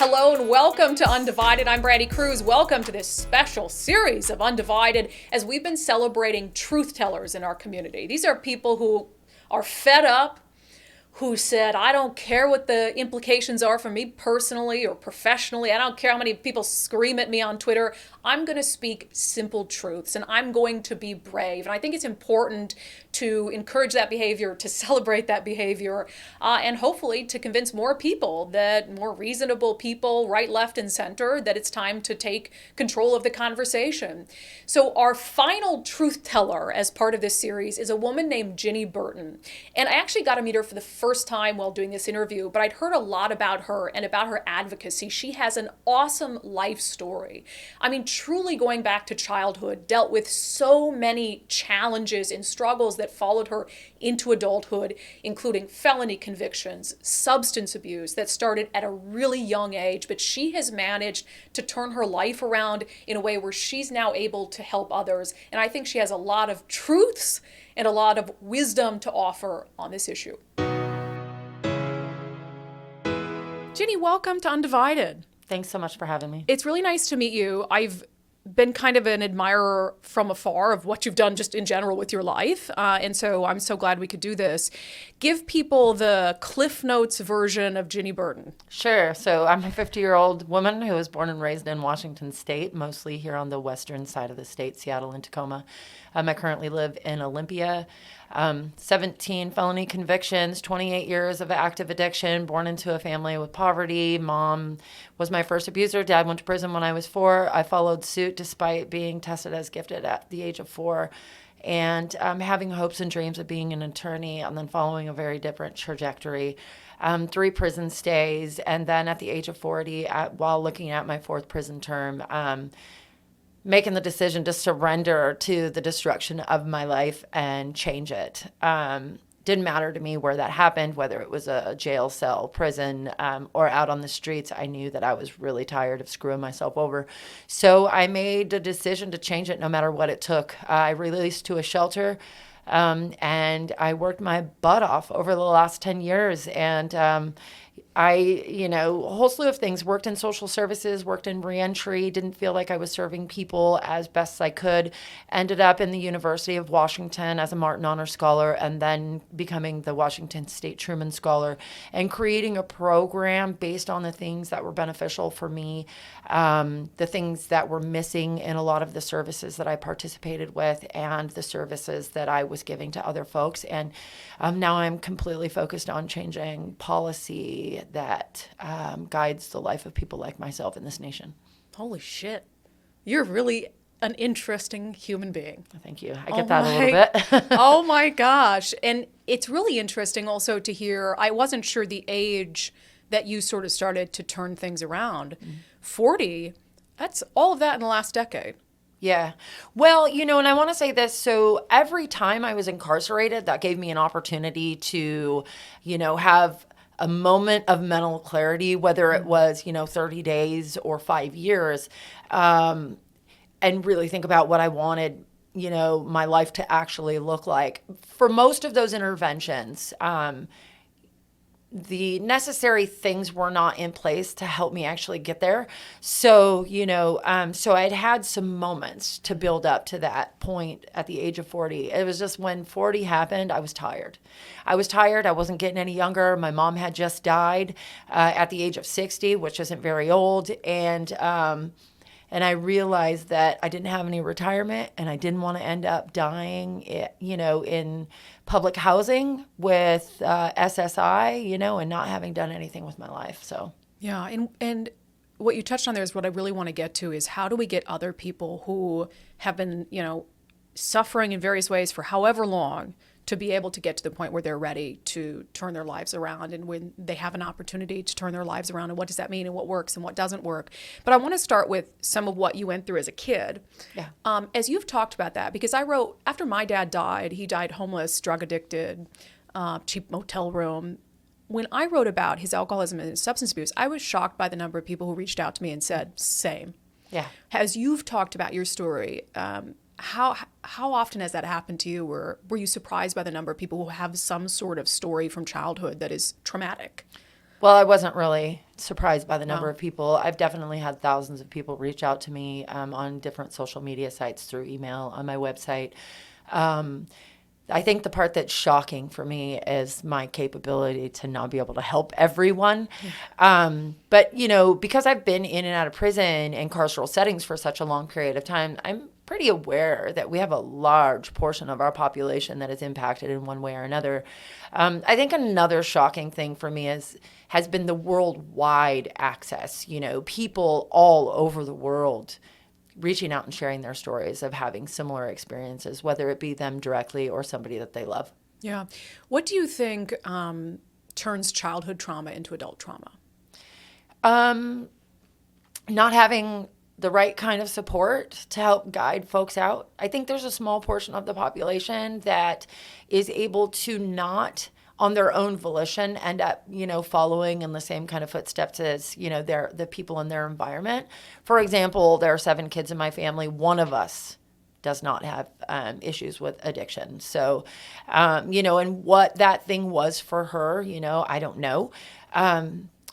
Hello and welcome to Undivided. I'm Brandi Kruse. Welcome to this special series of Undivided as we've been celebrating truth tellers in our community. These are people who are fed up, who said, I don't care what the implications are for me personally or professionally. I don't care how many people scream at me on Twitter. I'm going to speak simple truths and I'm going to be brave. And I think it's important to encourage that behavior, to celebrate that behavior, and hopefully to convince more people, that more reasonable people, right, left, and center, that it's time to take control of the conversation. So our final truth teller as part of this series is a woman named Ginny Burton. And I actually got to meet her for the first time while doing this interview, but I'd heard a lot about her and about her advocacy. She has an awesome life story. I mean, truly going back to childhood, dealt with so many challenges and struggles that followed her into adulthood, including felony convictions, substance abuse that started at a really young age, but she has managed to turn her life around in a way where she's now able to help others. And I think she has a lot of truths and a lot of wisdom to offer on this issue. Ginny, welcome to Undivided. Thanks so much for having me. It's really nice to meet you. I've been kind of an admirer from afar of what you've done just in general with your life. And so I'm so glad we could do this. Give people the Cliff Notes version of Ginny Burton. Sure. So I'm a 50-year-old woman who was born and raised in Washington State, mostly here on the western side of the state, Seattle and Tacoma. I currently live in Olympia. 17 felony convictions, 28 years of active addiction, born into a family with poverty. Mom was my first abuser. Dad went to prison when I was 4. I followed suit despite being tested as gifted at the age of 4. And having hopes and dreams of being an attorney and then following a very different trajectory. 3 prison stays. And then at the age of 40, while looking at my 4th prison term, making the decision to surrender to the destruction of my life and change it. Didn't matter to me where that happened, whether it was a jail cell, prison, or out on the streets. I knew that I was really tired of screwing myself over. So I made a decision to change it no matter what it took. I released to a shelter, and I worked my butt off over the last 10 years. And a whole slew of things, worked in social services, worked in reentry, didn't feel like I was serving people as best I could, ended up in the University of Washington as a Martin Honor Scholar, and then becoming the Washington State Truman Scholar, and creating a program based on the things that were beneficial for me, the things that were missing in a lot of the services that I participated with, and the services that I was giving to other folks. And now I'm completely focused on changing policy that guides the life of people like myself in this nation. Holy shit. You're really an interesting human being. Thank you. I get that a little bit. Oh my gosh. And it's really interesting also to hear, I wasn't sure the age that you sort of started to turn things around. 40, that's all of that in the last decade. Yeah. Well, and I want to say this. So every time I was incarcerated, that gave me an opportunity to, have a moment of mental clarity, whether it was, 30 days or 5 years, and really think about what I wanted, my life to actually look like. For most of those interventions, the necessary things were not in place to help me actually get there. So, so I'd had some moments to build up to that point at the age of 40. It was just when 40 happened, I was tired. I wasn't getting any younger. My mom had just died at the age of 60, which isn't very old. And I realized that I didn't have any retirement and I didn't want to end up dying, in public housing with SSI, and not having done anything with my life. So, yeah. And what you touched on there is what I really want to get to is how do we get other people who have been, suffering in various ways for however long to be able to get to the point where they're ready to turn their lives around, and when they have an opportunity to turn their lives around, and what does that mean and what works and what doesn't work. But I want to start with some of what you went through as a kid. Yeah. As you've talked about that, because I wrote, after my dad died, he died homeless, drug addicted, cheap motel room. When I wrote about his alcoholism and his substance abuse, I was shocked by the number of people who reached out to me and said, same. Yeah. As you've talked about your story, how often has that happened to you? Or were you surprised by the number of people who have some sort of story from childhood that is traumatic? Well, I wasn't really surprised by the number Wow. of people. I've definitely had thousands of people reach out to me on different social media sites, through email, on my website. I think the part that's shocking for me is my capability to not be able to help everyone. But, because I've been in and out of prison and carceral settings for such a long period of time, I'm pretty aware that we have a large portion of our population that is impacted in one way or another. I think another shocking thing for me has been the worldwide access. People all over the world reaching out and sharing their stories of having similar experiences, whether it be them directly or somebody that they love. Yeah. What do you think turns childhood trauma into adult trauma? Not having the right kind of support to help guide folks out. I think there's a small portion of the population that is able to not, on their own volition, end up, following in the same kind of footsteps as, the people in their environment. For example, there are 7 kids in my family. One of us does not have issues with addiction. So, and what that thing was for her, I don't know.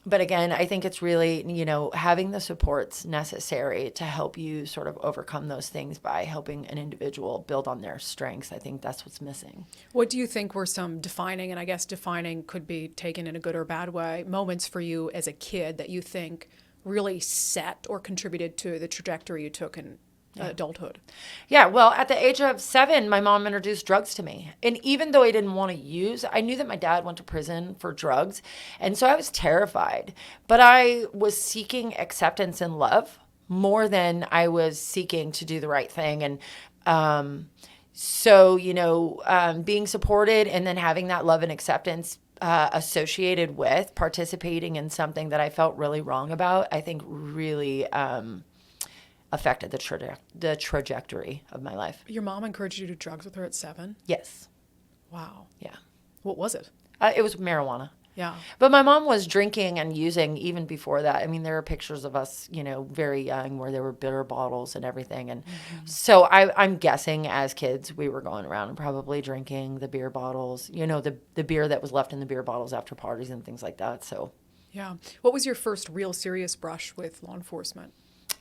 But again, I think it's really, having the supports necessary to help you sort of overcome those things by helping an individual build on their strengths. I think that's what's missing. What do you think were some defining, and I guess defining could be taken in a good or bad way, moments for you as a kid that you think really set or contributed to the trajectory you took in adulthood? Yeah, well, at the age of 7, my mom introduced drugs to me. And even though I didn't want to use, I knew that my dad went to prison for drugs. And so I was terrified. But I was seeking acceptance and love more than I was seeking to do the right thing. And being supported and then having that love and acceptance associated with participating in something that I felt really wrong about, I think really affected the trajectory of my life. Your mom encouraged you to do drugs with her at 7? Yes. Wow. Yeah. What was it? It was marijuana. Yeah. But my mom was drinking and using even before that. I mean, there are pictures of us, very young, where there were beer bottles and everything. And so I'm guessing as kids, we were going around and probably drinking the beer bottles, the beer that was left in the beer bottles after parties and things like that. So, yeah. What was your first real serious brush with law enforcement?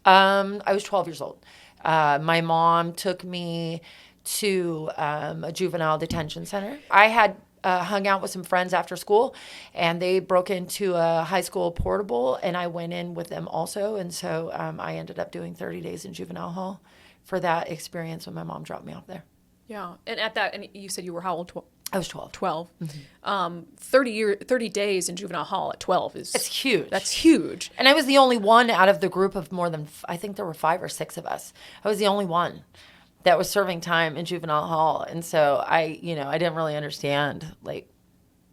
I was 12 years old. My mom took me to a juvenile detention center. I had hung out with some friends after school, and they broke into a high school portable, and I went in with them also. And so I ended up doing 30 days in juvenile hall for that experience when my mom dropped me off there. Yeah. And at that, and you said you were how old? I was 12. 12. Mm-hmm. 30 days in juvenile hall at 12 is... It's huge. That's huge. And I was the only one out of the group of more than, I think there were 5 or 6 of us. I was the only one that was serving time in juvenile hall. And so I didn't really understand,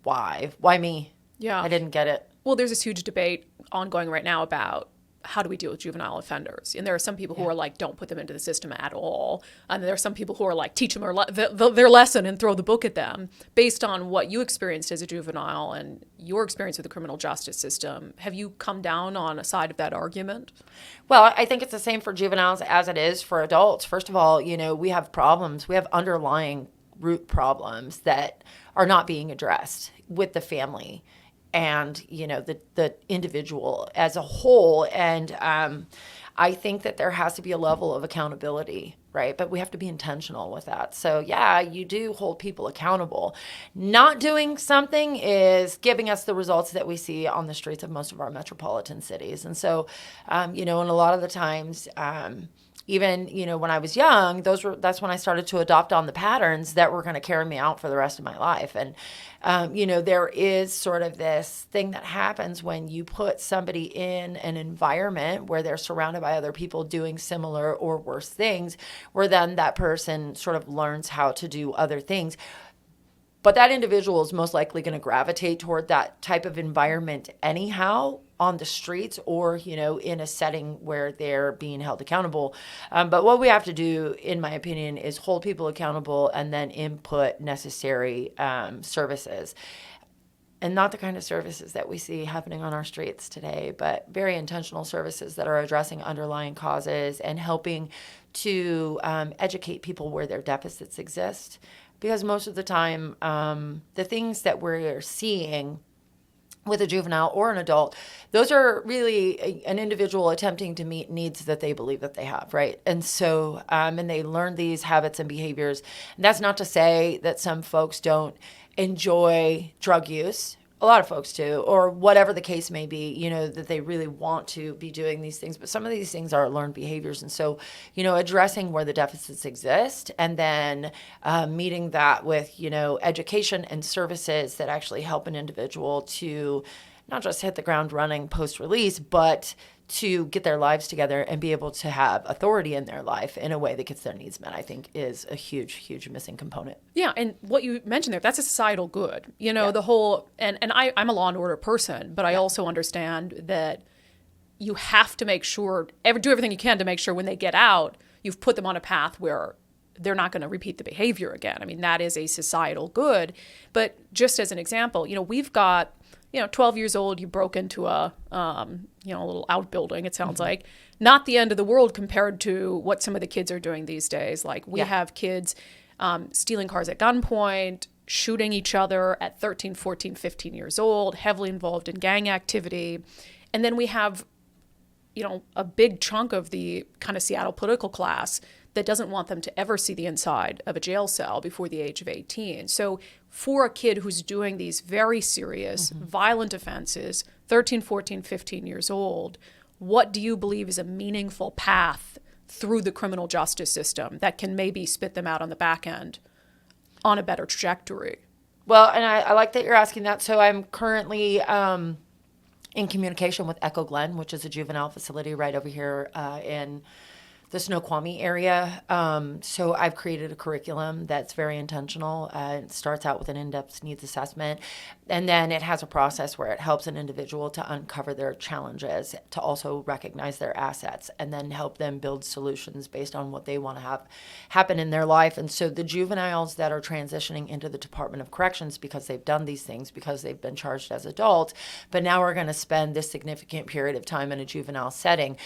why me? Yeah. I didn't get it. Well, there's this huge debate ongoing right now about how do we deal with juvenile offenders? And there are some people who are like, don't put them into the system at all. And there are some people who are like, teach them their lesson and throw the book at them. Based on what you experienced as a juvenile and your experience with the criminal justice system, have you come down on a side of that argument? Well, I think it's the same for juveniles as it is for adults. First of all, we have problems. We have underlying root problems that are not being addressed with the family and, the individual as a whole. And I think that there has to be a level of accountability, right? But we have to be intentional with that. So, yeah, you do hold people accountable. Not doing something is giving us the results that we see on the streets of most of our metropolitan cities. And so, and a lot of the times, even, when I was young, that's when I started to adopt on the patterns that were going to carry me out for the rest of my life. And, there is sort of this thing that happens when you put somebody in an environment where they're surrounded by other people doing similar or worse things, where then that person sort of learns how to do other things. But that individual is most likely going to gravitate toward that type of environment anyhow, on the streets or, in a setting where they're being held accountable. But what we have to do, in my opinion, is hold people accountable and then input necessary services. And not the kind of services that we see happening on our streets today, but very intentional services that are addressing underlying causes and helping to educate people where their deficits exist. Because most of the time, the things that we're seeing with a juvenile or an adult, those are really an individual attempting to meet needs that they believe that they have, right? And so, and they learn these habits and behaviors. And that's not to say that some folks don't enjoy drug use. A lot of folks do, or whatever the case may be, you know, that they really want to be doing these things. But some of these things are learned behaviors. And so, you know, addressing where the deficits exist and then meeting that with, you know, education and services that actually help an individual to not just hit the ground running post-release, but to get their lives together and be able to have authority in their life in a way that gets their needs met, I think is a huge, huge missing component. Yeah, and what you mentioned there, that's a societal good. You know, the whole, and I'm a law and order person, but I also understand that you have to make sure, do everything you can to make sure when they get out, you've put them on a path where they're not going to repeat the behavior again. I mean, that is a societal good. But just as an example, you know, we've got, 12 years old, you broke into a little outbuilding, it sounds like. Not the end of the world compared to what some of the kids are doing these days. Like we have kids stealing cars at gunpoint, shooting each other at 13, 14, 15 years old, heavily involved in gang activity. And then we have, a big chunk of the kind of Seattle political class that doesn't want them to ever see the inside of a jail cell before the age of 18. So for a kid who's doing these very serious, violent offenses, 13, 14, 15 years old, what do you believe is a meaningful path through the criminal justice system that can maybe spit them out on the back end on a better trajectory? Well, and I like that you're asking that. So I'm currently in communication with Echo Glen, which is a juvenile facility right over here in the Snoqualmie area. So I've created a curriculum that's very intentional. It starts out with an in-depth needs assessment, and then it has a process where it helps an individual to uncover their challenges, to also recognize their assets, and then help them build solutions based on what they want to have happen in their life. And so the juveniles that are transitioning into the Department of Corrections because they've done these things, because they've been charged as adults, but now we're going to spend this significant period of time in a juvenile setting.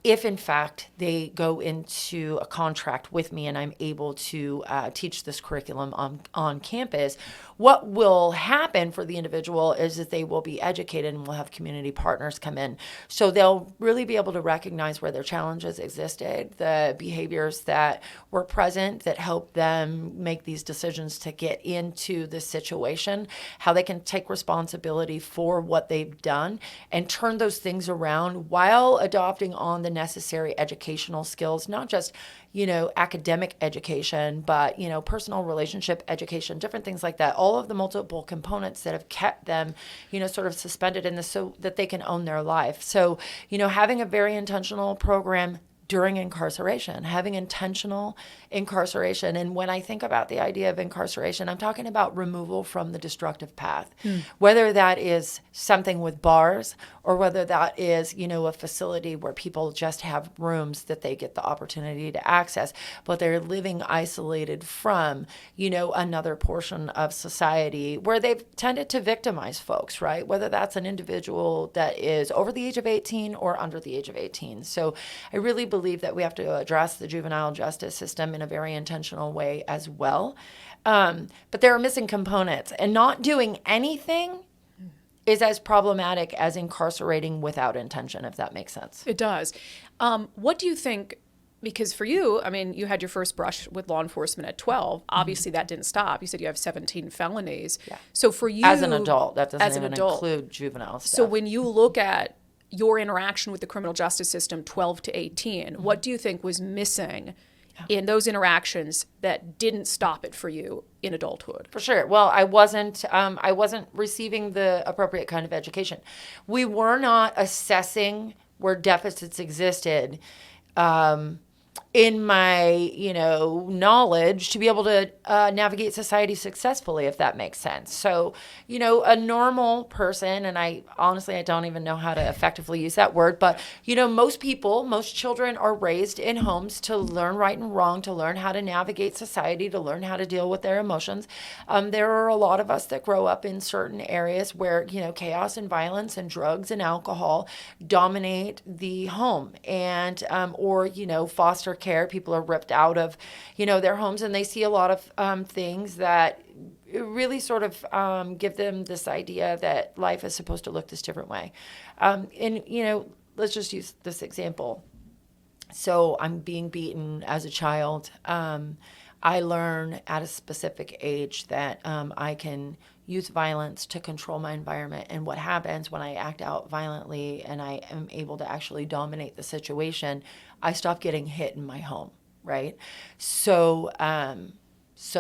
If in fact they go into a contract with me and I'm able to teach this curriculum on campus, what will happen for the individual is that they will be educated and we'll have community partners come in. So they'll really be able to recognize where their challenges existed, the behaviors that were present that help them make these decisions to get into this situation, how they can take responsibility for what they've done and turn those things around while adopting on the necessary educational skills, not just, academic education, but, personal relationship education, different things like that. All of the multiple components that have kept them, sort of suspended in this so that they can own their life. So, having a very intentional program during incarceration, having intentional incarceration. And when I think about the idea of incarceration, I'm talking about removal from the destructive path, whether that is something with bars or whether that is, a facility where people just have rooms that they get the opportunity to access, but they're living isolated from, another portion of society where they've tended to victimize folks, right? Whether that's an individual that is over the age of 18 or under the age of 18. So I really believe that we have to address the juvenile justice system in a very intentional way as well. But there are missing components, and not doing anything is as problematic as incarcerating without intention, if that makes sense. It does. What do you think, because for you, you had your first brush with law enforcement at 12. Obviously, that didn't stop. You said you have 17 felonies. Yeah. So for you... As an adult, that doesn't even include juvenile stuff. So when you look at your interaction with the criminal justice system, 12 to 18, what do you think was missing in those interactions that didn't stop it for you in adulthood? For sure. Well, I wasn't receiving the appropriate kind of education. We were not assessing where deficits existed in my, knowledge to be able to navigate society successfully, if that makes sense. So, a normal person, and I don't even know how to effectively use that word, but, most children are raised in homes to learn right and wrong, to learn how to navigate society, to learn how to deal with their emotions. There are a lot of us that grow up in certain areas where, chaos and violence and drugs and alcohol dominate the home, and, or, foster care. People are ripped out of, their homes, and they see a lot of things that really sort of give them this idea that life is supposed to look this different way. And, let's just use this example. So I'm being beaten as a child. I learn at a specific age that I can use violence to control my environment. And what happens when I act out violently and I am able to actually dominate the situation, I stop getting hit in my home, right? So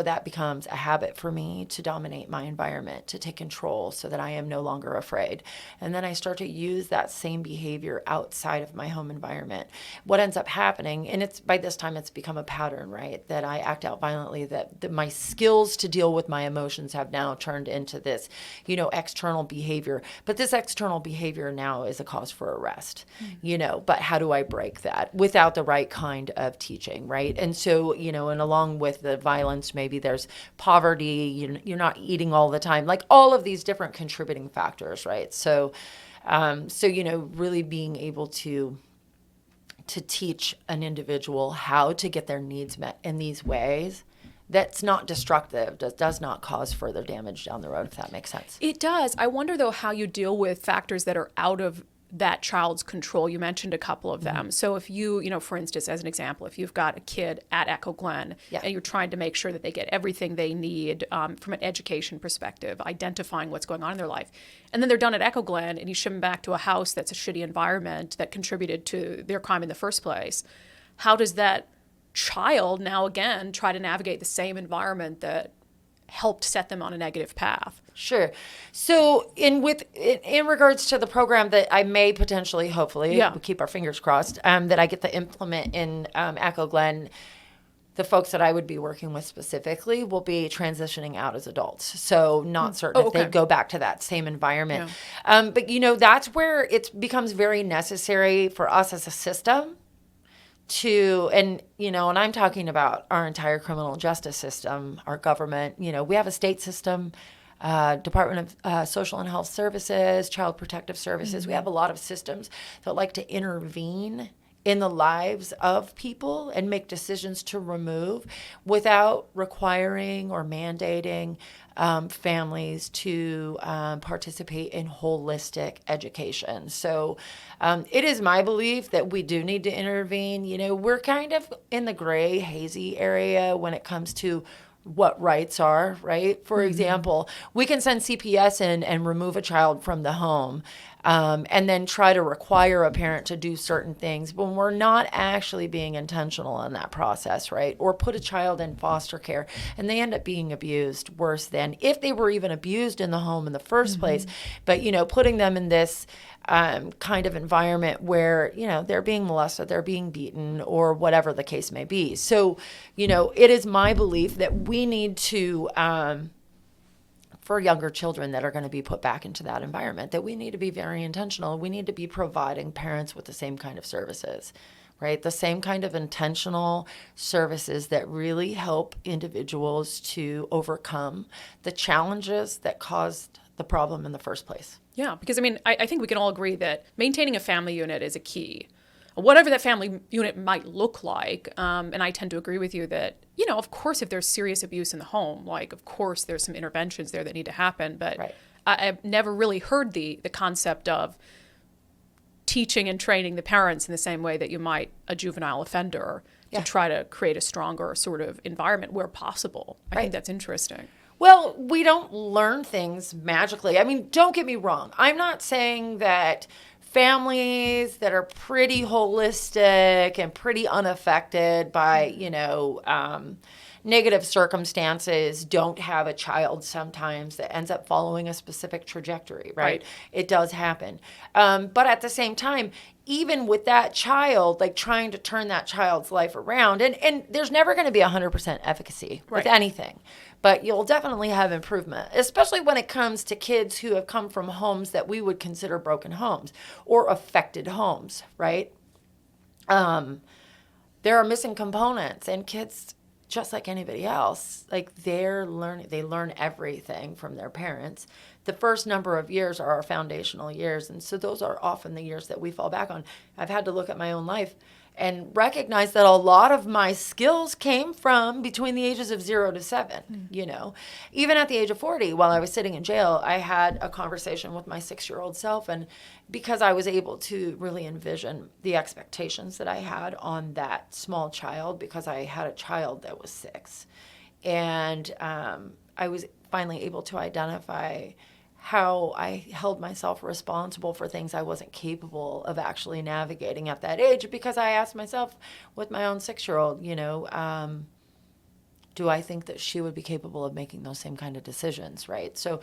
that becomes a habit for me to dominate my environment, to take control so that I am no longer afraid. And then I start to use that same behavior outside of my home environment. What ends up happening, and it's by this time it's become a pattern, right? That I act out violently, that my skills to deal with my emotions have now turned into this, external behavior. But this external behavior now is a cause for arrest, but how do I break that without the right kind of teaching, right? And so, and along with the violence, maybe there's poverty, you're not eating all the time, like all of these different contributing factors, right? So, really being able to teach an individual how to get their needs met in these ways that's not destructive, does not cause further damage down the road, if that makes sense. It does. I wonder, though, how you deal with factors that are out of that child's control. You mentioned a couple of them. So if you, for instance, as an example, if you've got a kid at Echo Glen and you're trying to make sure that they get everything they need from an education perspective, identifying what's going on in their life, and then they're done at Echo Glen and you ship them back to a house that's a shitty environment that contributed to their crime in the first place, how does that child now again try to navigate the same environment that helped set them on a negative path? Sure. So in regards to the program that I may potentially, hopefully, we'll keep our fingers crossed, that I get to implement in Echo Glen, the folks that I would be working with specifically will be transitioning out as adults. So not certain if they'd go back to that same environment. Yeah. But, that's where it becomes very necessary for us as a system and I'm talking about our entire criminal justice system, our government. We have a state system, Department of Social and Health Services, Child Protective Services. We have a lot of systems that like to intervene in the lives of people and make decisions to remove without requiring or mandating families to participate in holistic education. So it is my belief that we do need to intervene. We're kind of in the gray, hazy area when it comes to what rights are, right? For example, we can send CPS in and remove a child from the home and then try to require a parent to do certain things when we're not actually being intentional in that process, right? Or put a child in foster care and they end up being abused worse than if they were even abused in the home in the first place. But, putting them in this kind of environment where, they're being molested, they're being beaten, or whatever the case may be. So, it is my belief that we need to, for younger children that are going to be put back into that environment, that we need to be very intentional. We need to be providing parents with the same kind of services, right? The same kind of intentional services that really help individuals to overcome the challenges that caused the problem in the first place. Yeah, because I think we can all agree that maintaining a family unit is a key. Whatever that family unit might look like, and I tend to agree with you that, of course, if there's serious abuse in the home, of course, there's some interventions there that need to happen. But I've never really heard the concept of teaching and training the parents in the same way that you might a juvenile offender to try to create a stronger sort of environment where possible. I think that's interesting. Well, we don't learn things magically. Don't get me wrong. I'm not saying that families that are pretty holistic and pretty unaffected by, negative circumstances don't have a child sometimes that ends up following a specific trajectory, right? It does happen. But at the same time, even with that child, trying to turn that child's life around, and there's never going to be 100% efficacy with anything, but you'll definitely have improvement, especially when it comes to kids who have come from homes that we would consider broken homes or affected homes, right? There are missing components, and kids, just like anybody else, they learn everything from their parents. The first number of years are our foundational years, and so those are often the years that we fall back on. I've had to look at my own life and recognized that a lot of my skills came from between the ages of 0 to 7, you know. Even at the age of 40, while I was sitting in jail, I had a conversation with my 6-year-old self, and because I was able to really envision the expectations that I had on that small child, because I had a child that was 6. And I was finally able to identify how I held myself responsible for things I wasn't capable of actually navigating at that age, because I asked myself with my own 6-year-old, you know, do I think that she would be capable of making those same kind of decisions, right? So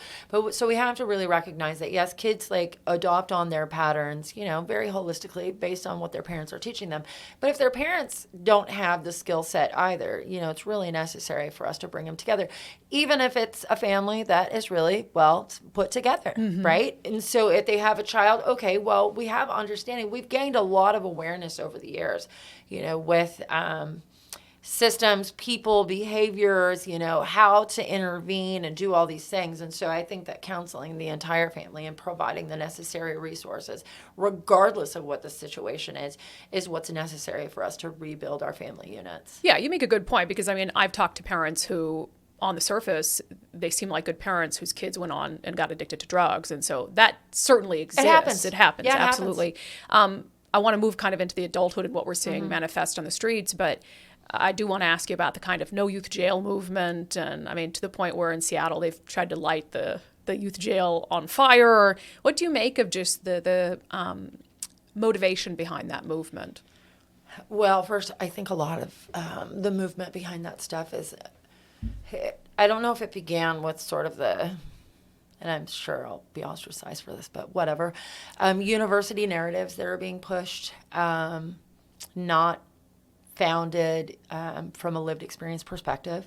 we have to really recognize that, yes, kids like adopt on their patterns, you know, very holistically based on what their parents are teaching them. But if their parents don't have the skill set either, you know, it's really necessary for us to bring them together, even if it's a family that is really well put together, right? And so if they have a child, okay, well, we have understanding. We've gained a lot of awareness over the years, you know, with systems, people, behaviors, you know, how to intervene and do all these things. And so I think that counseling the entire family and providing the necessary resources, regardless of what the situation is what's necessary for us to rebuild our family units. Yeah, you make a good point, because I mean, I've talked to parents who, on the surface, they seem like good parents whose kids went on and got addicted to drugs. And so that certainly exists. It happens. Yeah, absolutely. I want to move kind of into the adulthood and what we're seeing manifest on the streets, but I do want to ask you about the kind of no youth jail movement. And I mean, to the point where in Seattle, they've tried to light the youth jail on fire. What do you make of just the motivation behind that movement? Well, first, I think a lot of the movement behind that stuff is, I don't know if it began with sort of and I'm sure I'll be ostracized for this, but whatever, university narratives that are being pushed, not founded from a lived experience perspective.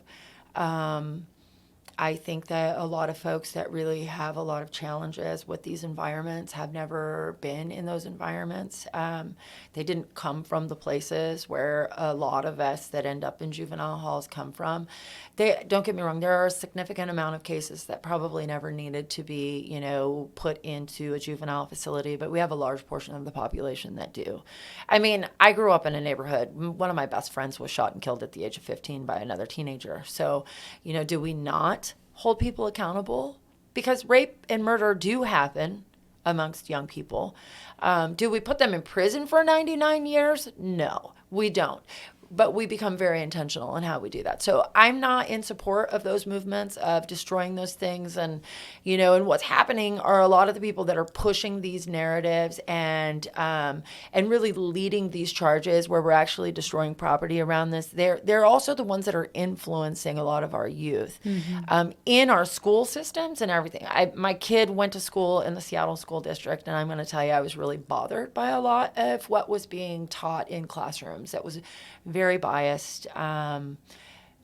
I think that a lot of folks that really have a lot of challenges with these environments have never been in those environments. They didn't come from the places where a lot of us that end up in juvenile halls come from. Don't get me wrong, there are a significant amount of cases that probably never needed to be, you know, put into a juvenile facility, but we have a large portion of the population that do. I mean, I grew up in a neighborhood. One of my best friends was shot and killed at the age of 15 by another teenager. So, you know, do we not hold people accountable? Because rape and murder do happen amongst young people. Do we put them in prison for 99 years? No, we don't. But we become very intentional in how we do that. So I'm not in support of those movements of destroying those things. And, you know, and what's happening are a lot of the people that are pushing these narratives and really leading these charges where we're actually destroying property around this. They're also the ones that are influencing a lot of our youth in our school systems and everything. My kid went to school in the Seattle School District, and I'm going to tell you, I was really bothered by a lot of what was being taught in classrooms. That was very biased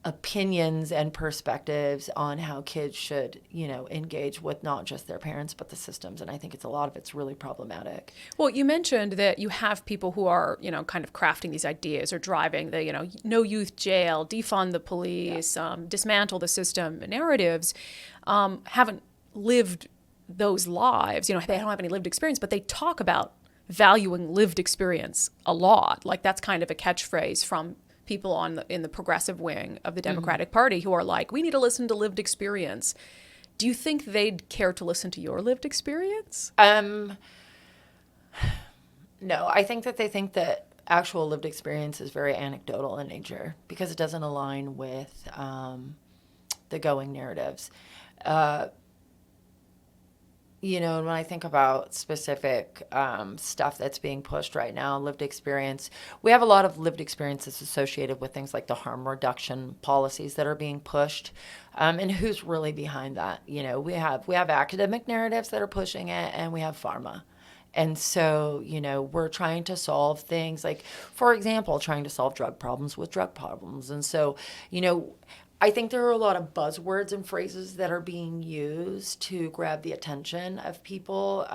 opinions and perspectives on how kids should, you know, engage with not just their parents, but the systems. And I think a lot of it's really problematic. Well, you mentioned that you have people who are, you know, kind of crafting these ideas or driving the, you know, no youth jail, defund the police, dismantle the system narratives, haven't lived those lives. You know, they don't have any lived experience, but they talk about valuing lived experience a lot. Like, that's kind of a catchphrase from people in the progressive wing of the Democratic Party who are like, we need to listen to lived experience. Do you think they'd care to listen to your lived experience? No, I think that they think that actual lived experience is very anecdotal in nature because it doesn't align with the going narratives. You know, when I think about specific stuff that's being pushed right now, lived experience, we have a lot of lived experiences associated with things like the harm reduction policies that are being pushed. And who's really behind that? You know, we have academic narratives that are pushing it, and we have pharma. And so, you know, we're trying to solve things like, for example, trying to solve drug problems with drug problems. And so, you know, I think there are a lot of buzzwords and phrases that are being used to grab the attention of people.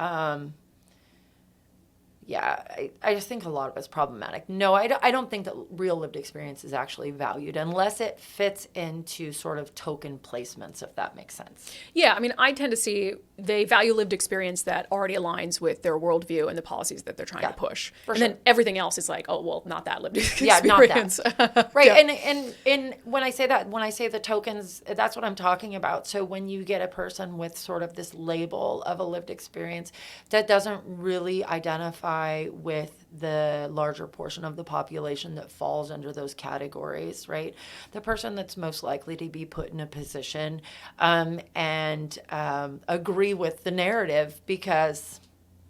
I just think a lot of it's problematic. No, I don't think that real lived experience is actually valued unless it fits into sort of token placements, if that makes sense. Yeah, I mean, I tend to see they value lived experience that already aligns with their worldview and the policies that they're trying to push. And then everything else is like, oh, well, not that lived experience. Yeah, not that. Right. Yeah. And when I say that, when I say the tokens, that's what I'm talking about. So when you get a person with sort of this label of a lived experience that doesn't really identify with the larger portion of the population that falls under those categories, right? The person that's most likely to be put in a position and agree with the narrative because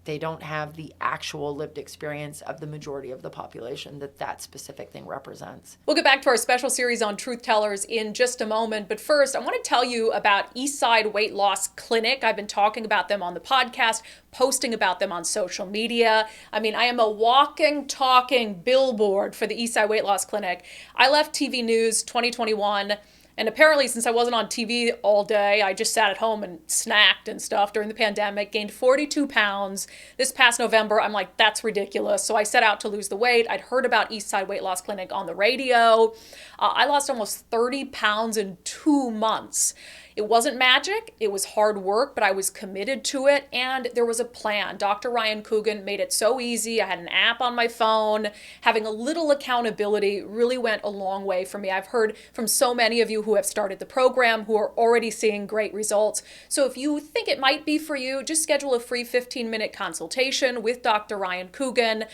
they don't have the actual lived experience of the majority of the population that specific thing represents. We'll get back to our special series on truth tellers in just a moment. But first, I want to tell you about Eastside Weight Loss Clinic. I've been talking about them on the podcast, posting about them on social media. I mean, I am a walking, talking billboard for the Eastside Weight Loss Clinic. I left TV News 2021. And apparently, since I wasn't on TV all day, I just sat at home and snacked and stuff during the pandemic, gained 42 pounds. This past November, I'm like, that's ridiculous. So I set out to lose the weight. I'd heard about Eastside Weight Loss Clinic on the radio. I lost almost 30 pounds in 2 months. It wasn't magic. It was hard work, but I was committed to it, and there was a plan. Dr. Ryan Coogan made it so easy. I had an app on my phone. Having a little accountability really went a long way for me. I've heard from so many of you who have started the program who are already seeing great results. So if you think it might be for you, just schedule a free 15-minute consultation with Dr. Ryan Coogan.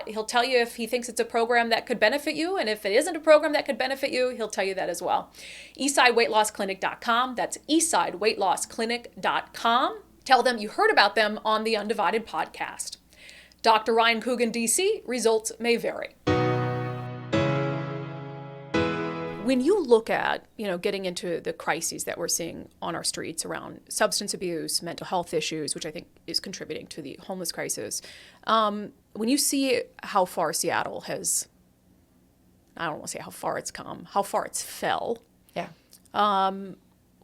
He'll tell you if he thinks it's a program that could benefit you, and if it isn't a program that could benefit you, he'll tell you that as well. EastsideWeightLossClinic.com. That's EastsideWeightLossClinic.com. Tell them you heard about them on the unDivided podcast. Dr. Ryan Coogan, DC, results may vary. When you look at, getting into the crises that we're seeing on our streets around substance abuse, mental health issues, which I think is contributing to the homeless crisis, when you see how far Seattle has, I don't want to say how far it's come, how far it's fell. Yeah.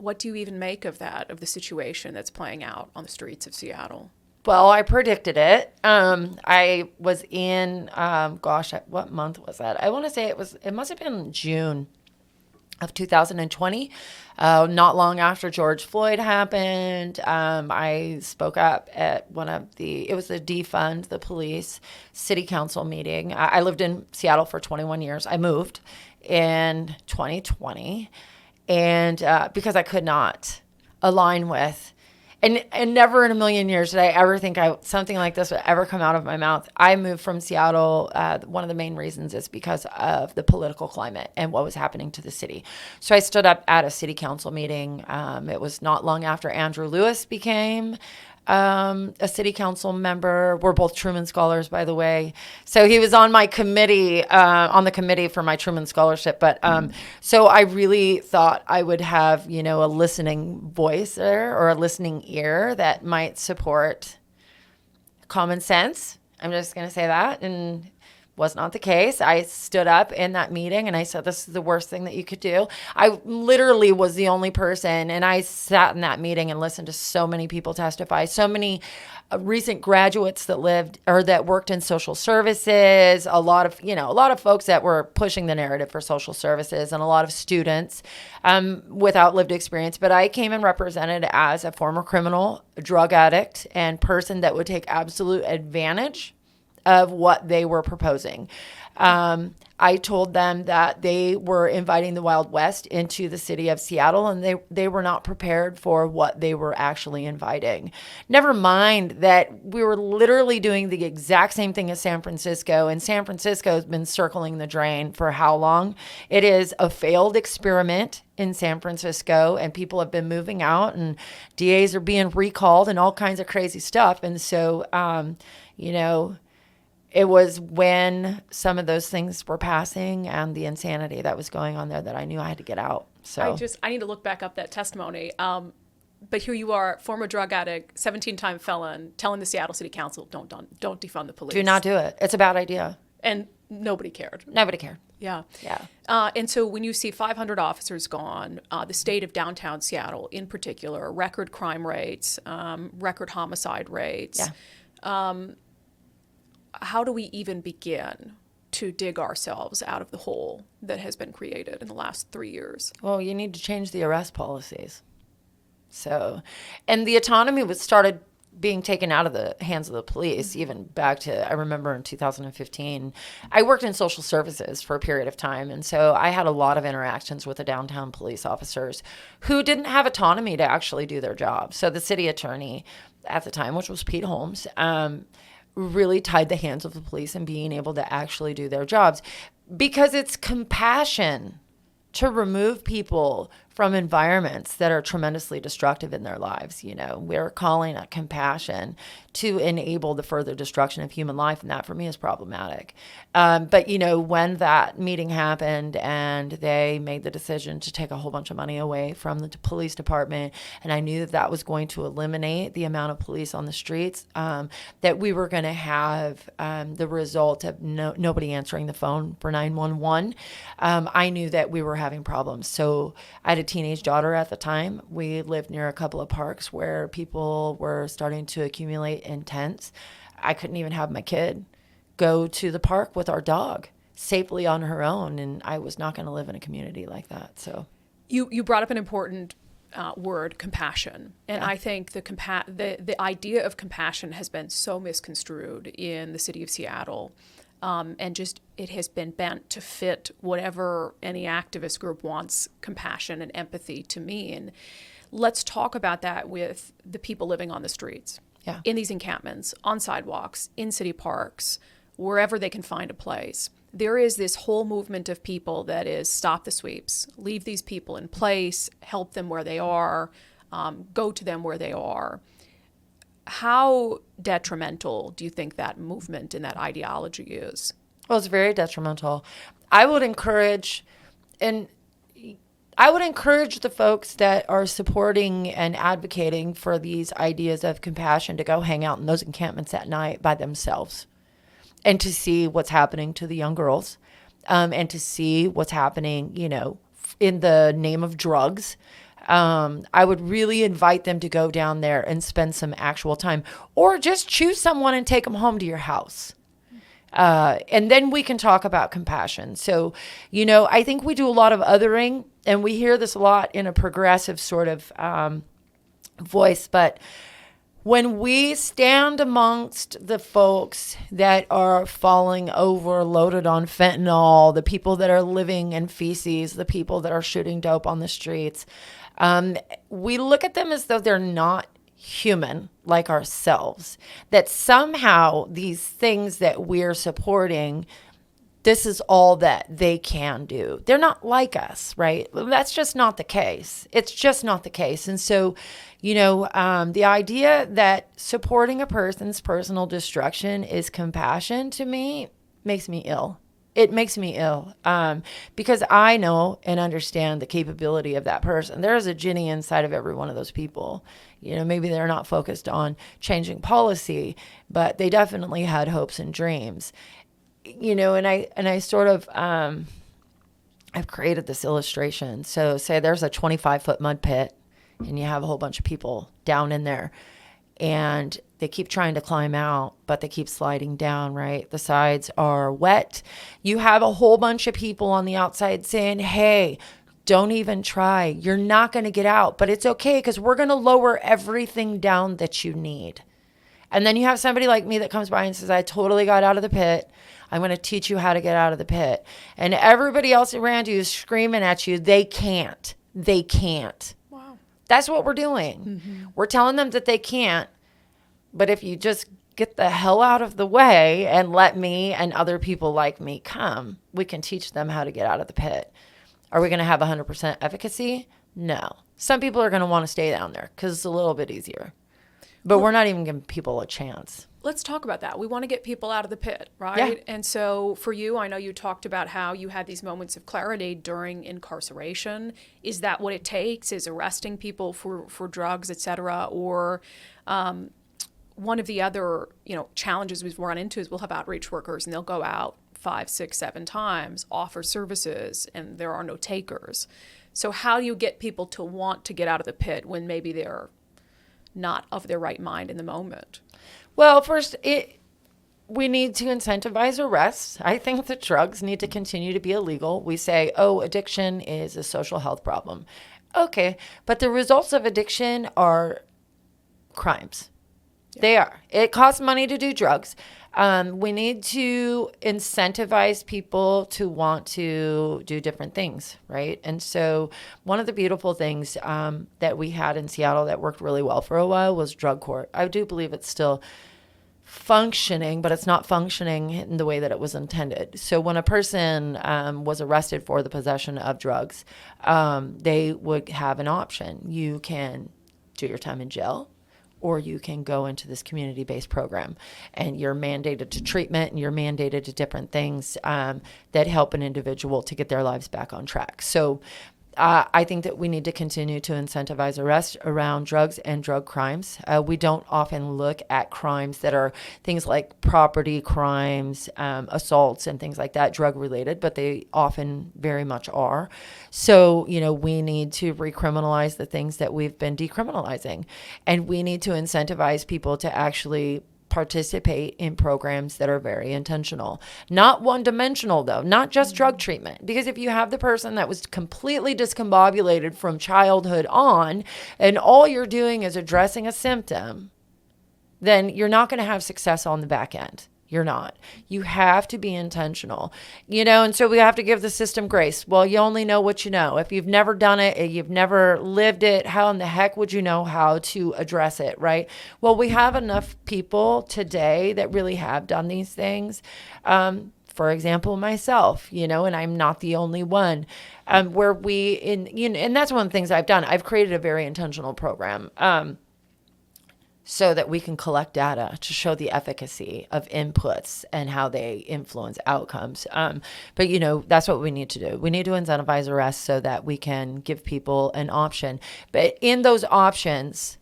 What do you even make of that, of the situation that's playing out on the streets of Seattle? Well, I predicted it. I was in, what month was that? I want to say it must have been June of 2020, not long after George Floyd happened. I spoke up at it was the defund the police city council meeting. I lived in Seattle for 21 years. I moved in 2020. And because I could not align with, and never in a million years did I ever think something like this would ever come out of my mouth. I moved from Seattle. One of the main reasons is because of the political climate and what was happening to the city. So I stood up at a city council meeting. It was not long after Andrew Lewis became a city council member. We're both Truman Scholars, by the way. So he was on my committee, on the committee for my Truman Scholarship. But so I really thought I would have, a listening voice there or a listening ear that might support common sense. I'm just going to say that. And was not the case. I stood up in that meeting and I said, this is the worst thing that you could do. I literally was the only person, and I sat in that meeting and listened to so many people testify, so many recent graduates that worked in social services, a lot of folks that were pushing the narrative for social services, and a lot of students without lived experience. But I came and represented as a former criminal, drug addict, and person that would take absolute advantage of what they were proposing. I told them that they were inviting the Wild West into the city of Seattle, and they were not prepared for what they were actually inviting. Never mind that we were literally doing the exact same thing as San Francisco, and San Francisco has been circling the drain for how long? It is a failed experiment in San Francisco, and people have been moving out, and DAs are being recalled and all kinds of crazy stuff. And so, it was when some of those things were passing and the insanity that was going on there that I knew I had to get out. So I need to look back up that testimony. But here you are, former drug addict, 17-time felon, telling the Seattle City Council, don't defund the police. Do not do it. It's a bad idea. And nobody cared. Nobody cared. Yeah. Yeah. And so when you see 500 officers gone, the state of downtown Seattle in particular, record crime rates, record homicide rates. Yeah. how do we even begin to dig ourselves out of the hole that has been created in the last 3 years? Well, you need to change the arrest policies. So, and the autonomy was started being taken out of the hands of the police, even back to, I remember in 2015, I worked in social services for a period of time. And so I had a lot of interactions with the downtown police officers who didn't have autonomy to actually do their job. So the city attorney at the time, which was Pete Holmes, really tied the hands of the police in being able to actually do their jobs, because it's compassion to remove people from environments that are tremendously destructive in their lives. You know, we're calling it compassion to enable the further destruction of human life. And that for me is problematic. But, you know, when that meeting happened and they made the decision to take a whole bunch of money away from the police department, and I knew that that was going to eliminate the amount of police on the streets, that we were going to have the result of nobody answering the phone for 911. I knew that we were having problems. So I had a teenage daughter at the time. We lived near a couple of parks where people were starting to accumulate in tents. I couldn't even have my kid go to the park with our dog safely on her own, and I was not going to live in a community like that. So you brought up an important word, compassion, and I think the idea of compassion has been so misconstrued in the city of Seattle. And just it has been bent to fit whatever any activist group wants compassion and empathy to mean. Let's talk about that with the people living on the streets, in these encampments, on sidewalks, in city parks, wherever they can find a place. There is this whole movement of people that is stop the sweeps, leave these people in place, help them where they are, go to them where they are. How detrimental do you think that movement and that ideology is? Well, it's very detrimental. I would encourage the folks that are supporting and advocating for these ideas of compassion to go hang out in those encampments at night by themselves and to see what's happening to the young girls, and to see what's happening, you know, in the name of drugs. I would really invite them to go down there and spend some actual time, or just choose someone and take them home to your house. And then we can talk about compassion. So, you know, I think we do a lot of othering, and we hear this a lot in a progressive sort of voice. But when we stand amongst the folks that are falling over, loaded on fentanyl, the people that are living in feces, the people that are shooting dope on the streets, we look at them as though they're not human like ourselves, that somehow these things that we're supporting, this is all that they can do. They're not like us, right? That's just not the case. It's just not the case. And so, you know, the idea that supporting a person's personal destruction is compassion, to me, makes me ill. It makes me ill, because I know and understand the capability of that person. There is a Ginny inside of every one of those people. You know, maybe they're not focused on changing policy, but they definitely had hopes and dreams. You know, and I sort of, I've created this illustration. So say there's a 25-foot mud pit, and you have a whole bunch of people down in there, and they keep trying to climb out, but they keep sliding down, right? The sides are wet. You have a whole bunch of people on the outside saying, hey, don't even try. You're not going to get out, but it's okay because we're going to lower everything down that you need. And then you have somebody like me that comes by and says, I totally got out of the pit. I'm going to teach you how to get out of the pit. And everybody else around you is screaming at you, they can't. They can't. Wow. That's what we're doing. Mm-hmm. We're telling them that they can't. But if you just get the hell out of the way and let me and other people like me come, we can teach them how to get out of the pit. Are we going to have 100% efficacy? No. Some people are going to want to stay down there because it's a little bit easier. But we're not even giving people a chance. Let's talk about that. We want to get people out of the pit, right? Yeah. And so for you, I know you talked about how you had these moments of clarity during incarceration. Is that what it takes? Is arresting people for drugs, et cetera? Or one of the other, challenges we've run into is we'll have outreach workers and they'll go out 5, 6, 7 times, offer services, and there are no takers. So how do you get people to want to get out of the pit when maybe they're not of their right mind in the moment? Well, first, We need to incentivize arrests. I think that drugs need to continue to be illegal. We say, oh, addiction is a social health problem. Okay, but the results of addiction are crimes. Yeah. They are. It costs money to do drugs. We need to incentivize people to want to do different things, right? And so one of the beautiful things that we had in Seattle that worked really well for a while was drug court. I do believe it's still functioning, but it's not functioning in the way that it was intended. So when a person was arrested for the possession of drugs, they would have an option. You can do your time in jail, or you can go into this community-based program, and you're mandated to treatment, and you're mandated to different things that help an individual to get their lives back on track. So I think that we need to continue to incentivize arrests around drugs and drug crimes. We don't often look at crimes that are things like property crimes, assaults, and things like that, drug related, but they often very much are. So, we need to recriminalize the things that we've been decriminalizing. And we need to incentivize people to actually participate in programs that are very intentional. Not one-dimensional, though, not just drug treatment. Because if you have the person that was completely discombobulated from childhood on, and all you're doing is addressing a symptom, then you're not going to have success on the back end. You're not. You have to be intentional, and so we have to give the system grace. Well, you only know what you know. If you've never done it, you've never lived it, how in the heck would you know how to address it, right? Well, we have enough people today that really have done these things. For example, myself, and I'm not the only one, where and that's one of the things I've done. I've created a very intentional program, so that we can collect data to show the efficacy of inputs and how they influence outcomes. But that's what we need to do. We need to incentivize arrests so that we can give people an option. But in those options,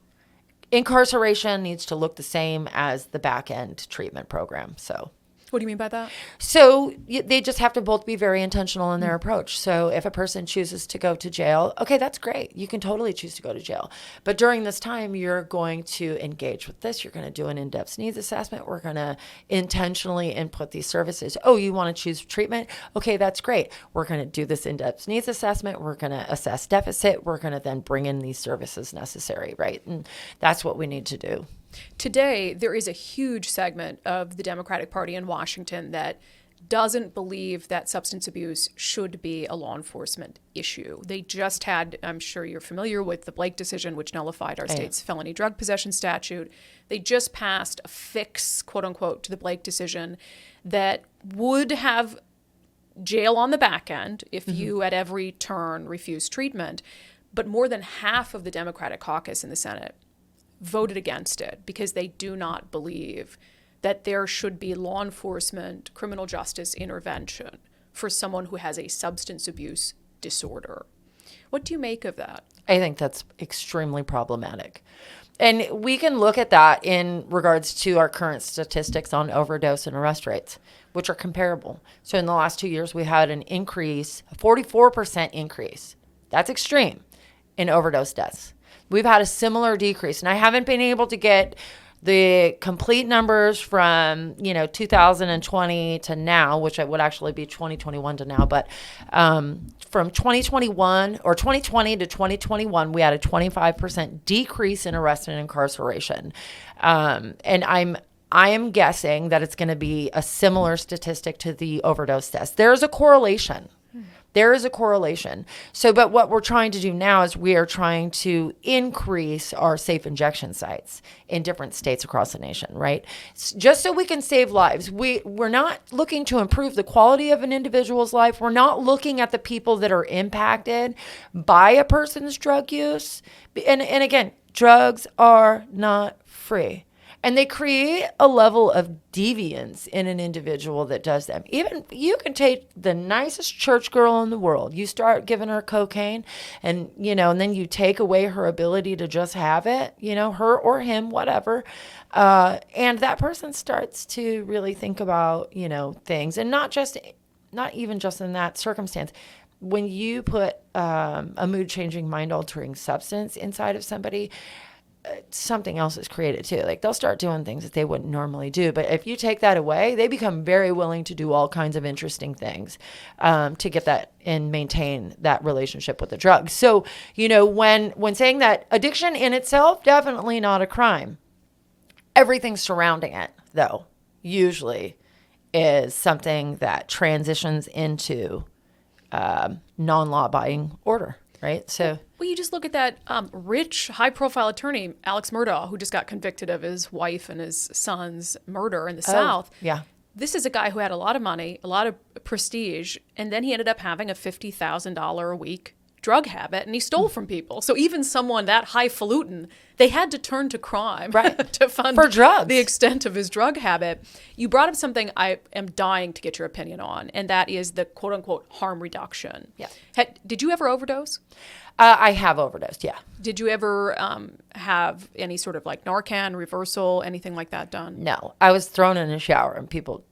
incarceration needs to look the same as the back end treatment program. So what do you mean by that? So they just have to both be very intentional in their approach. So if a person chooses to go to jail, okay, that's great. You can totally choose to go to jail. But during this time, you're going to engage with this. You're going to do an in-depth needs assessment. We're going to intentionally input these services. Oh, you want to choose treatment? Okay, that's great. We're going to do this in-depth needs assessment. We're going to assess deficit. We're going to then bring in these services necessary, right? And that's what we need to do. Today, there is a huge segment of the Democratic Party in Washington that doesn't believe that substance abuse should be a law enforcement issue. They just had, I'm sure you're familiar with the Blake decision, which nullified our state's felony drug possession statute. They just passed a fix, quote unquote, to the Blake decision that would have jail on the back end if you at every turn refuse treatment. But more than half of the Democratic caucus in the Senate voted against it because they do not believe that there should be law enforcement, criminal justice intervention for someone who has a substance abuse disorder. What do you make of that? I think that's extremely problematic. And we can look at that in regards to our current statistics on overdose and arrest rates, which are comparable. So in the last 2 years, we had an increase, a 44% increase. That's extreme in overdose deaths. We've had a similar decrease, and I haven't been able to get the complete numbers from 2020 to now, which would actually be 2021 to now, but from 2021 or 2020 to 2021, we had a 25% decrease in arrest and incarceration, and I am guessing that it's going to be a similar statistic to the overdose deaths. There's a correlation. There is a correlation. So, but what we're trying to do now is we are trying to increase our safe injection sites in different states across the nation, right? Just so we can save lives. We're not looking to improve the quality of an individual's life. We're not looking at the people that are impacted by a person's drug use. And again, drugs are not free. And they create a level of deviance in an individual that does them. Even you can take the nicest church girl in the world. You start giving her cocaine and then you take away her ability to just have it, her or him, whatever. And that person starts to really think about, things, and not even just in that circumstance. When you put a mood changing, mind altering substance inside of somebody, something else is created too. Like they'll start doing things that they wouldn't normally do. But if you take that away, they become very willing to do all kinds of interesting things to get that and maintain that relationship with the drug. So, when saying that addiction in itself, definitely not a crime. Everything surrounding it, though, usually is something that transitions into non-law abiding order, right? So, well, you just look at that rich, high-profile attorney, Alex Murdaugh, who just got convicted of his wife and his son's murder in the South. Yeah. This is a guy who had a lot of money, a lot of prestige, and then he ended up having a $50,000 a week drug habit, and he stole from people. So even someone that highfalutin, they had to turn to crime to fund for drugs. The extent of his drug habit. You brought up something I am dying to get your opinion on, and that is the quote-unquote harm reduction. Yeah. Did you ever overdose? I have overdosed, yeah. Did you ever have any sort of like Narcan, reversal, anything like that done? No. I was thrown in a shower and people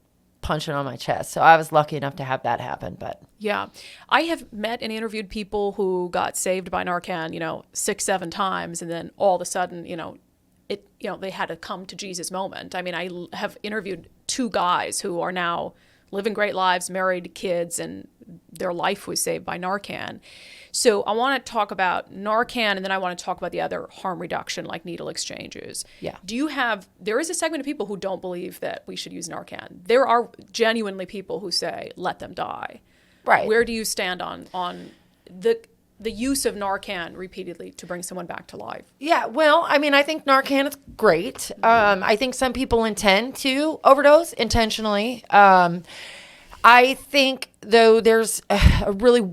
punching on my chest. So I was lucky enough to have that happen. But yeah, I have met and interviewed people who got saved by Narcan, 6, 7 times, and then all of a sudden, they had a come to Jesus moment. I mean, I have interviewed 2 guys who are now living great lives, married, kids, and their life was saved by Narcan. So I want to talk about Narcan, and then I want to talk about the other harm reduction, like needle exchanges. Yeah. There is a segment of people who don't believe that we should use Narcan. There are genuinely people who say, let them die. Right. Where do you stand on the use of Narcan repeatedly to bring someone back to life? Yeah, well, I mean, I think Narcan is great. I think some people intend to overdose intentionally. I think, though, there's a really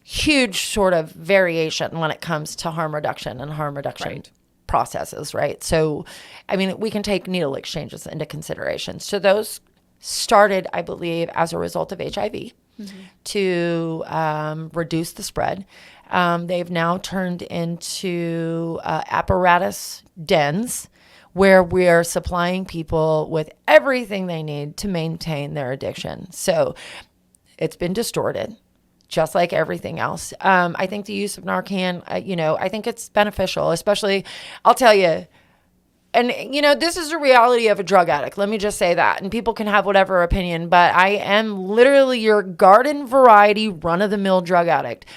huge sort of variation when it comes to harm reduction and harm reduction processes, right? So, I mean, we can take needle exchanges into consideration. So those started, I believe, as a result of HIV to reduce the spread. They've now turned into apparatus dens where we're supplying people with everything they need to maintain their addiction. So it's been distorted, just like everything else. I think the use of Narcan, I think it's beneficial, especially, I'll tell you, and, this is the reality of a drug addict. Let me just say that. And people can have whatever opinion, but I am literally your garden variety, run-of-the-mill drug addict.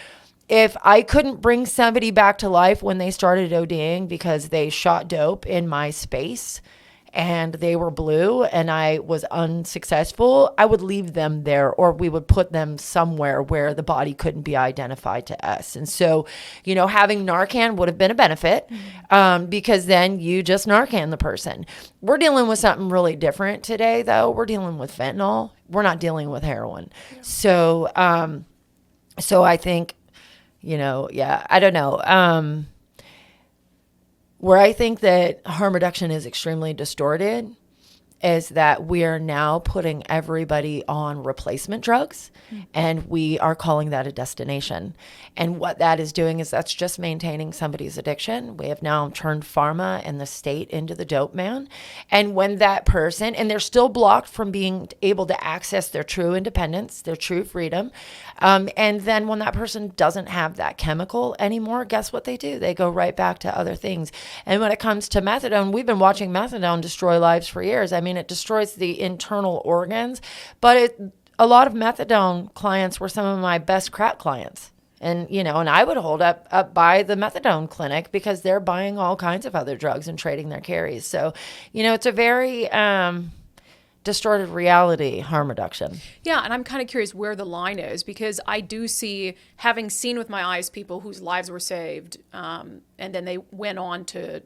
If I couldn't bring somebody back to life when they started ODing because they shot dope in my space and they were blue and I was unsuccessful, I would leave them there, or we would put them somewhere where the body couldn't be identified to us. And so, having Narcan would have been a benefit because then you just Narcan the person. We're dealing with something really different today, though. We're dealing with fentanyl. We're not dealing with heroin. Yeah. So I think, I don't know. Where I think that harm reduction is extremely distorted is that we are now putting everybody on replacement drugs, and we are calling that a destination. And what that is doing is that's just maintaining somebody's addiction. We have now turned pharma and the state into the dope man. And when that person, and they're still blocked from being able to access their true independence, their true freedom. And then when that person doesn't have that chemical anymore, guess what they do? They go right back to other things. And when it comes to methadone, we've been watching methadone destroy lives for years. I mean, it destroys the internal organs, but a lot of methadone clients were some of my best crack clients. And, and I would hold up by the methadone clinic because they're buying all kinds of other drugs and trading their carries. So, it's a very distorted reality, harm reduction. Yeah, and I'm kind of curious where the line is, because I do see, having seen with my eyes people whose lives were saved, and then they went on to,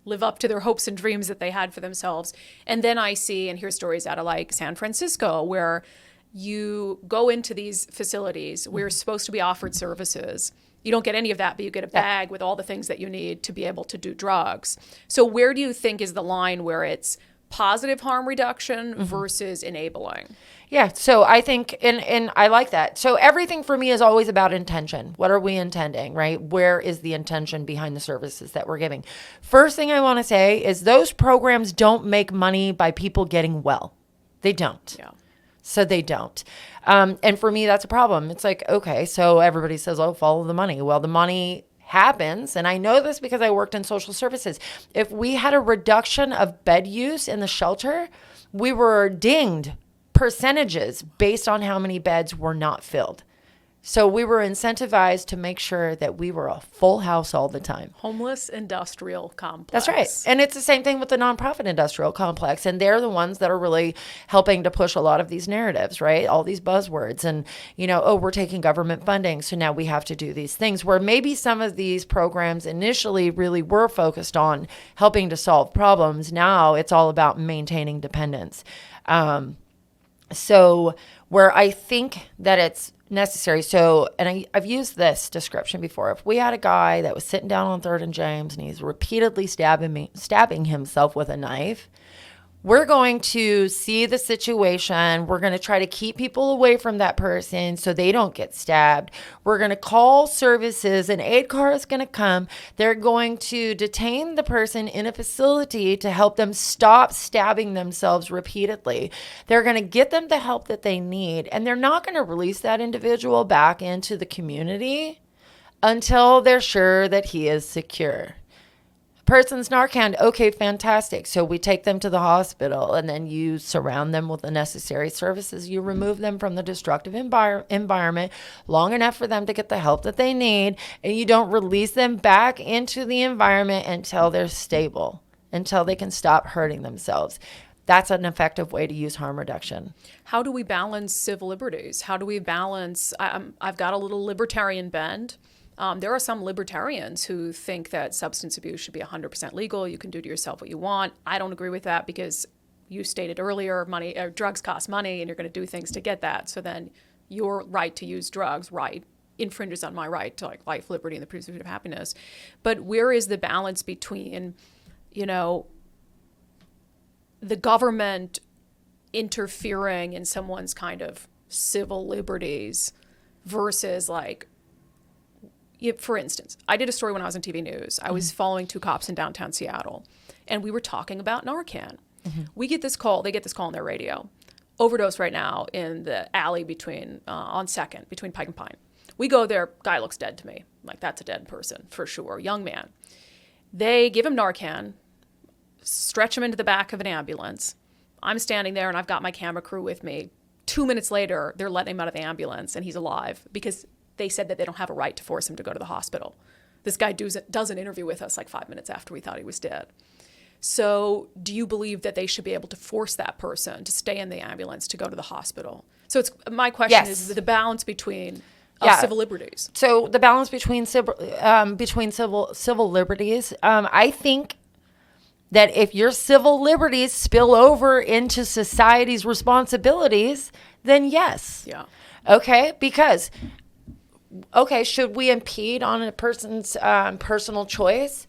live up to their hopes and dreams that they had for themselves. And then I see and hear stories out of like San Francisco where you go into these facilities where you're supposed to be offered services. You don't get any of that, but you get a bag with all the things that you need to be able to do drugs. So where do you think is the line where it's positive harm reduction versus enabling? Yeah, so I think, and I like that. So everything for me is always about intention. What are we intending, right? Where is the intention behind the services that we're giving? First thing I want to say is those programs don't make money by people getting well. They don't. Yeah. So they don't. And for me, that's a problem. It's like, okay, so everybody says, oh, follow the money. Well, the money happens, and I know this because I worked in social services, if we had a reduction of bed use in the shelter, we were dinged percentages based on how many beds were not filled. So we were incentivized to make sure that we were a full house all the time. Homeless industrial complex. That's right. And it's the same thing with the nonprofit industrial complex. And they're the ones that are really helping to push a lot of these narratives, right? All these buzzwords and, oh, we're taking government funding, so now we have to do these things, where maybe some of these programs initially really were focused on helping to solve problems. Now it's all about maintaining dependence. So where I think that it's necessary. So, and I've used this description before. If we had a guy that was sitting down on 3rd and James and he's repeatedly stabbing himself with a knife, we're going to see the situation. We're going to try to keep people away from that person so they don't get stabbed. We're going to call services. An aid car is going to come. They're going to detain the person in a facility to help them stop stabbing themselves repeatedly. They're going to get them the help that they need. And they're not going to release that individual back into the community until they're sure that he is secure. Person's Narcan, okay, fantastic. So we take them to the hospital, and then you surround them with the necessary services. You remove them from the destructive environment long enough for them to get the help that they need, and you don't release them back into the environment until they're stable, until they can stop hurting themselves. That's an effective way to use harm reduction. How do we balance civil liberties? How do we balance, I've got a little libertarian bend. There are some libertarians who think that substance abuse should be 100% legal. You can do to yourself what you want. I don't agree with that because you stated earlier, drugs cost money and you're going to do things to get that. So then your right to use drugs, infringes on my right to life, liberty, and the pursuit of happiness. But where is the balance between, the government interfering in someone's kind of civil liberties versus for instance, I did a story when I was on TV news. I was following 2 cops in downtown Seattle, and we were talking about Narcan. We get this call. They get this call on their radio. Overdose right now in the alley on 2nd, between Pike and Pine. We go there. Guy looks dead to me. I'm like, that's a dead person for sure. Young man. They give him Narcan, stretch him into the back of an ambulance. I'm standing there, and I've got my camera crew with me. 2 minutes later, they're letting him out of the ambulance, and he's alive because they said that they don't have a right to force him to go to the hospital. This guy does an interview with us 5 minutes after we thought he was dead. So do you believe that they should be able to force that person to stay in the ambulance to go to the hospital? So my question is the balance between civil liberties. So the balance between civil liberties, I think that if your civil liberties spill over into society's responsibilities, then yes. Yeah. Okay, because should we impede on a person's personal choice?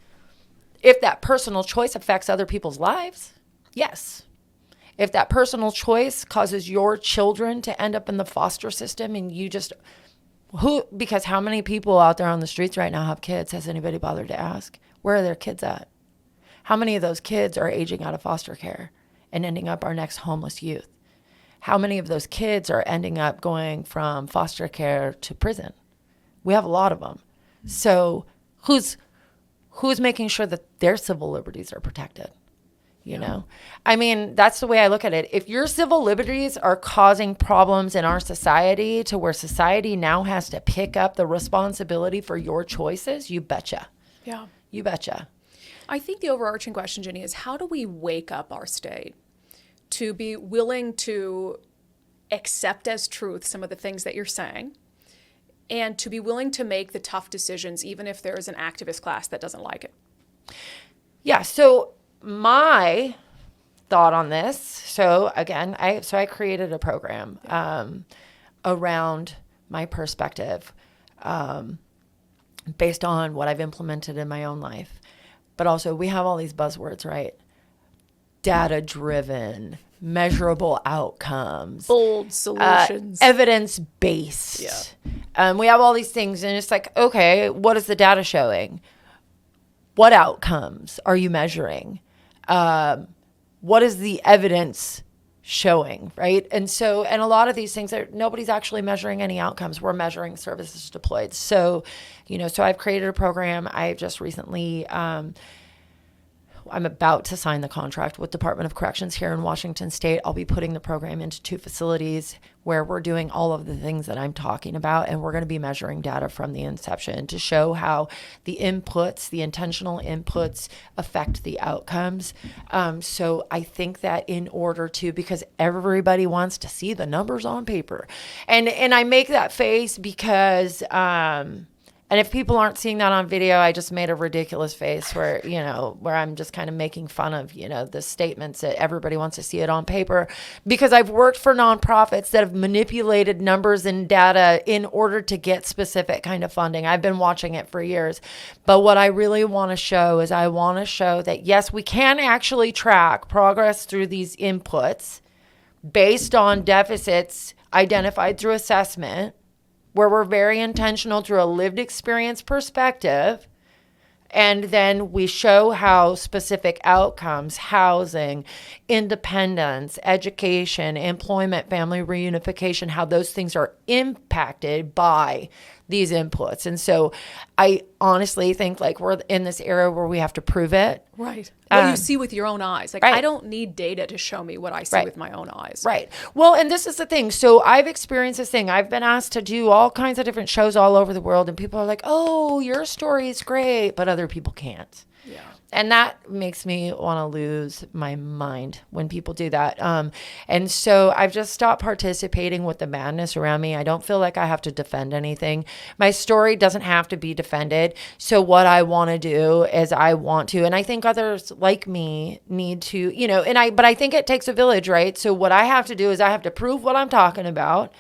If that personal choice affects other people's lives, yes. If that personal choice causes your children to end up in the foster system and because how many people out there on the streets right now have kids? Has anybody bothered to ask? Where are their kids at? How many of those kids are aging out of foster care and ending up our next homeless youth? How many of those kids are ending up going from foster care to prison? We have a lot of them. So who's making sure that their civil liberties are protected? You know? I mean, that's the way I look at it. If your civil liberties are causing problems in our society to where society now has to pick up the responsibility for your choices, you betcha. Yeah. You betcha. I think the overarching question, Ginny, is how do we wake up our state to be willing to accept as truth some of the things that you're saying, and to be willing to make the tough decisions even if there is an activist class that doesn't like it? Yeah, so my thought on this, so again, I created a program around my perspective based on what I've implemented in my own life. But also we have all these buzzwords, right? Data-driven, measurable outcomes, bold solutions, evidence-based. Yeah. We have all these things, and it's like, okay, what is the data showing? What outcomes are you measuring? What is the evidence showing, right? And a lot of these things nobody's actually measuring any outcomes. We're measuring services deployed. So, so I've created a program. I've just recently, I'm about to sign the contract with Department of Corrections here in Washington State. I'll be putting the program into 2 facilities where we're doing all of the things that I'm talking about, and we're going to be measuring data from the inception to show how the intentional inputs affect the outcomes. So I think that in order to, because everybody wants to see the numbers on paper, and I make that face because, and if people aren't seeing that on video, I just made a ridiculous face where I'm just kind of making fun of, the statements that everybody wants to see it on paper, because I've worked for nonprofits that have manipulated numbers and data in order to get specific kind of funding. I've been watching it for years. But what I really want to show is I want to show that, yes, we can actually track progress through these inputs based on deficits identified through assessment, where we're very intentional through a lived experience perspective. And then we show how specific outcomes, housing, independence, education, employment, family reunification, how those things are impacted by these inputs. And so I honestly think we're in this era where we have to prove it. Right. What you see with your own eyes. Right. I don't need data to show me what I see with my own eyes. Right. Well, and this is the thing. So I've experienced this thing. I've been asked to do all kinds of different shows all over the world, and people are like, oh, your story is great, but other people can't. Yeah. And that makes me want to lose my mind when people do that. And so I've just stopped participating with the madness around me. I don't feel like I have to defend anything. My story doesn't have to be defended. So what I want to do is and I think others like me need to, but I think it takes a village, right? So what I have to do is I have to prove what I'm talking about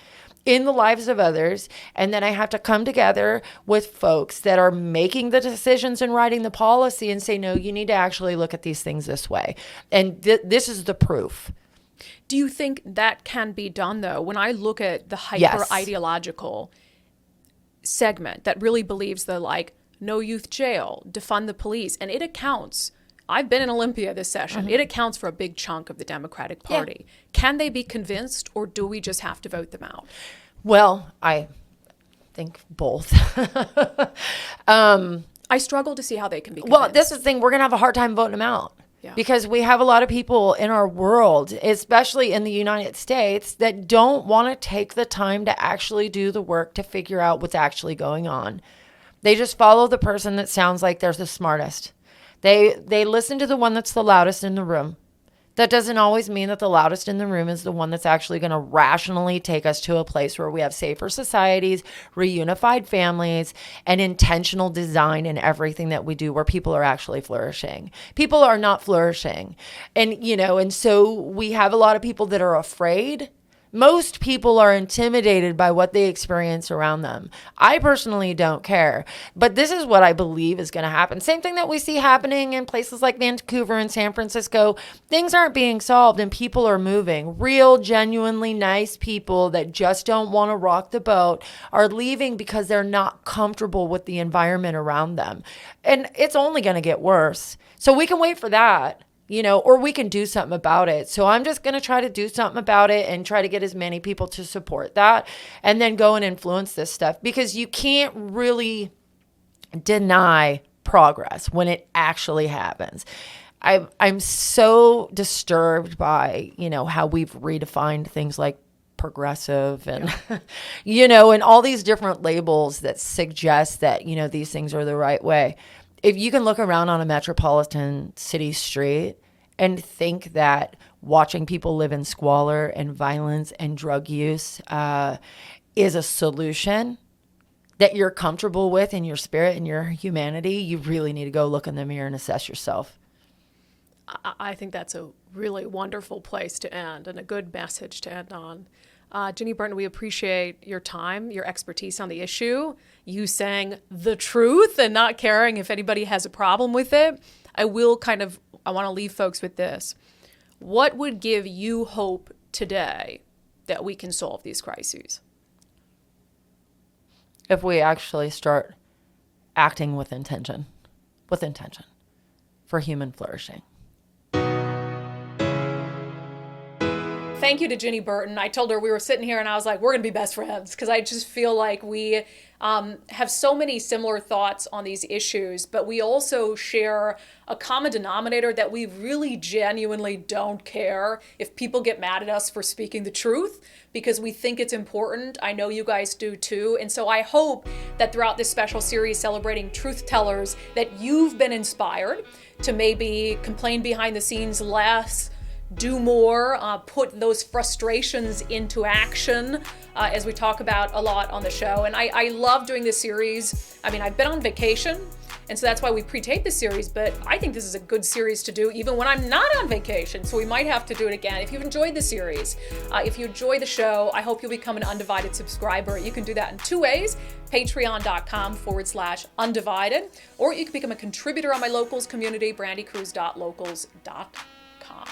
in the lives of others. And then I have to come together with folks that are making the decisions and writing the policy and say, no, you need to actually look at these things this way. And this is the proof. Do you think that can be done, though? When I look at the hyper-ideological segment that really believes no youth jail, defund the police, and it accounts. I've been in Olympia this session. It accounts for a big chunk of the Democratic Party. Yeah. Can they be convinced, or do we just have to vote them out? Well, I think both. I struggle to see how they can be convinced. Well, this is the thing. We're going to have a hard time voting them out. Yeah. Because we have a lot of people in our world, especially in the United States, that don't want to take the time to actually do the work to figure out what's actually going on. They just follow the person that sounds like they're the smartest. They listen to the one that's the loudest in the room. That doesn't always mean that the loudest in the room is the one that's actually going to rationally take us to a place where we have safer societies, reunified families, and intentional design in everything that we do, where people are actually flourishing. People are not flourishing. And so we have a lot of people that are afraid. Most people are intimidated by what they experience around them. I personally don't care, but this is what I believe is going to happen. Same thing that we see happening in places like Vancouver and San Francisco. Things aren't being solved and people are moving. Real, genuinely nice people that just don't want to rock the boat are leaving because they're not comfortable with the environment around them. And it's only going to get worse. So we can wait for that. Or we can do something about it. So I'm just going to try to do something about it and try to get as many people to support that and then go and influence this stuff, because you can't really deny progress when it actually happens. I'm so disturbed by, how we've redefined things like progressive and, and all these different labels that suggest that, these things are the right way. If you can look around on a metropolitan city street and think that watching people live in squalor and violence and drug use is a solution that you're comfortable with in your spirit and your humanity, you really need to go look in the mirror and assess yourself. I think that's a really wonderful place to end and a good message to end on. Ginny Burton, we appreciate your time, your expertise on the issue, you saying the truth and not caring if anybody has a problem with it. I want to leave folks with this. What would give you hope today that we can solve these crises? If we actually start acting with intention for human flourishing. thank you to Ginny Burton. I told her we were sitting here and I was like, we're going to be best friends because I just feel like we have so many similar thoughts on these issues, but we also share a common denominator that we really genuinely don't care if people get mad at us for speaking the truth because we think it's important. I know you guys do too. And so I hope that throughout this special series celebrating truth tellers that you've been inspired to maybe complain behind the scenes less, do more, put those frustrations into action, as we talk about a lot on the show. And I love doing this series. I mean, I've been on vacation, and so that's why we pre-tape this series, but I think this is a good series to do even when I'm not on vacation, so we might have to do it again. If you've enjoyed the series, if you enjoy the show, I hope you'll become an unDivided subscriber. You can do that in two ways, patreon.com/undivided, or you can become a contributor on my locals community, brandykruse.locals.com.